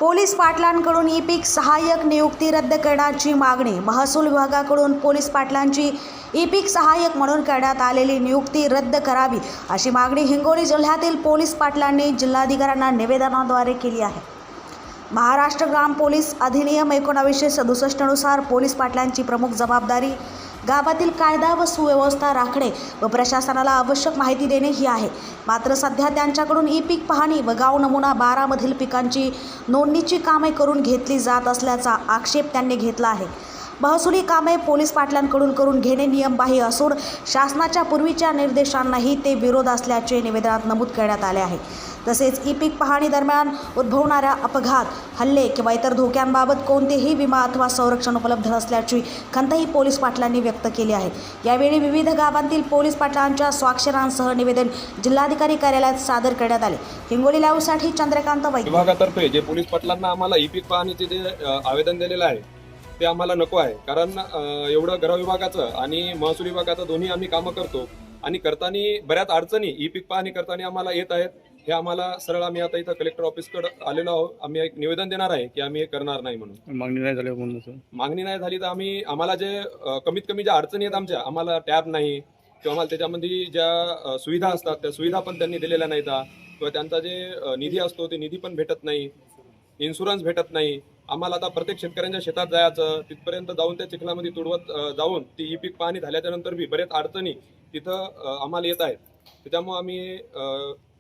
Police पाटलांकडून ई-पीक सहाय्यक नियुक्ती रद्द करण्याची मागणी. महसूल विभागाकडून पोलीस पाटलांची ई-पीक सहाय्यक म्हणून करण्यात आलेली नियुक्ती रद्द करावी अशी मागणी हिंगोली जिल्ह्यातील पोलीस पाटलांनी जिल्हाधिकाऱ्यांना निवेदनाद्वारे केली आहे. महाराष्ट्र ग्राम पोलीस अधिनियम 1967 नुसार पोलीस पाटलांची प्रमुख जबाबदारी गावातील कायदा व सुव्यवस्था राखणे व प्रशासनाला आवश्यक माहिती देणे ही आहे. मात्र सध्या त्यांच्याकडून ई-पीक पाहणी व गाव नमुना 12 मधील पिकांची नोंदणीची कामे करून घेतली जात असल्याचा आक्षेप त्यांनी घेतला आहे. महसुली कामे पोलीस पाटलांकडून करून घेणे नियमबाह्य असून शासनाच्या पूर्वीच्या निर्देशांनाही ते विरोध असल्याचे निवेदनात नमूद करण्यात आले आहे. तसेच ई-पीक पाहणी दरम्यान उद्भवणाऱ्या अपघात, हल्ले किंवा इतर धोक्यांबाबत कोणतेही विमा अथवा संरक्षण उपलब्ध नसल्याची खंतही पोलीस पाटलांनी व्यक्त केली आहे. यावेळी विविध गावांतील पोलीस पाटलांच्या स्वाक्षरांसह निवेदन जिल्हाधिकारी कार्यालयात सादर करण्यात आले. हिंगोली लाईव्हसाठी चंद्रकांत वैद्य. विभागातर्फे जे पोलीस पाटलांना आम्हाला ई-पीक पाहणीचे जे आवेदन दिलेलं आहे ते आम्हाला नको आहे. कारण एवढं गृह विभागाचं आणि महसूल विभागाचं दोन्ही आम्ही कामं करतो आणि करताना बऱ्याच अडचणी ई-पीक पाहणी करताना आम्हाला येत आहेत. हे आम्हाला सरळ आम्ही आता इथं कलेक्टर ऑफिसकडे आलेलो आहोत. आम्ही एक निवेदन देणार आहे की आम्ही हे करणार नाही म्हणून. मागणी नाही झाली म्हणून मागणी नाही झाली तर आम्हाला जे कमीत कमी ज्या अडचणी आहेत आमच्या, आम्हाला टॅब नाही किंवा आम्हाला त्याच्यामध्ये ज्या सुविधा असतात त्या सुविधा पण त्यांनी दिलेल्या नाहीत किंवा त्यांचा जे निधी असतो ते निधी पण भेटत नाही, इन्शुरन्स भेटत नाही. आम्हाला आता प्रत्येक शेतकऱ्यांच्या शेतात जायचं, तिथपर्यंत जाऊन त्या चिखलामध्ये तुडवत जाऊन ती ई-पीक पाहणी झाल्याच्या नंतर बी बरेच अडचणी तिथं आम्हाला येत आहेत. त्याच्यामुळे आम्ही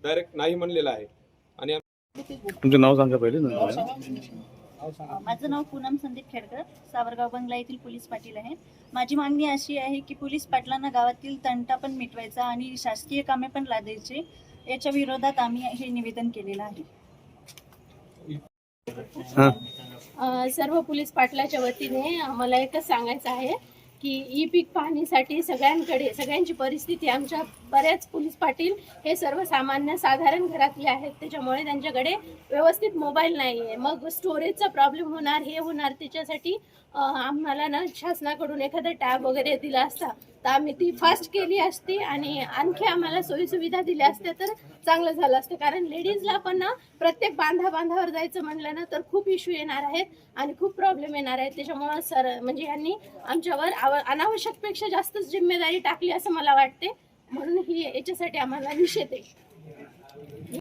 डायरेक्ट नाही म्हणलेलं आहे. आणि तुमचं नाव सांगा पहिले. माझं नाव पूनम संदीप खेडकर, सावरगाव बंगला येथील पोलीस पाटील आहे. माझी मागणी अशी आहे की पोलीस पाटलांना गावातील तंटा पण मिटवायचा आणि शासकीय कामे पण लादायचे. याच्या विरोधात आम्ही हे निवेदन केलेलं आहे. सर्व पोलीस पाटलाच्या वतीने आम्हाला एकच सांगायचं आहे की ई-पीक पाहणीसाठी सगळ्यांची परिस्थिती, आमच्या बऱ्याच पोलीस पाटील हे सर्वसामान्य साधारण घरातले आहेत. त्याच्यामुळे त्यांच्याकडे व्यवस्थित मोबाईल नाही आहे. मग स्टोरेजचा प्रॉब्लेम होणार, हे होणार. त्याच्यासाठी आम्हाला ना शासनाकडून एखादा टॅब वगैरे दिला असता तर आम्ही ती फास्ट केली असती आणि आणखी आम्हाला सोयीसुविधा दिल्या असत्या तर चांगलं झालं असतं. कारण लेडीजला पण ना प्रत्येक बांधावर जायचं म्हणलं ना तर खूप इश्यू येणार आहेत आणि खूप प्रॉब्लेम येणार आहेत. त्याच्यामुळं म्हणजे यांनी आमच्यावर अनावश्यकपेक्षा जास्तच जिम्मेदारी टाकली असं मला वाटते. म्हणून याच्यासाठी आम्हाला निषेध आहे.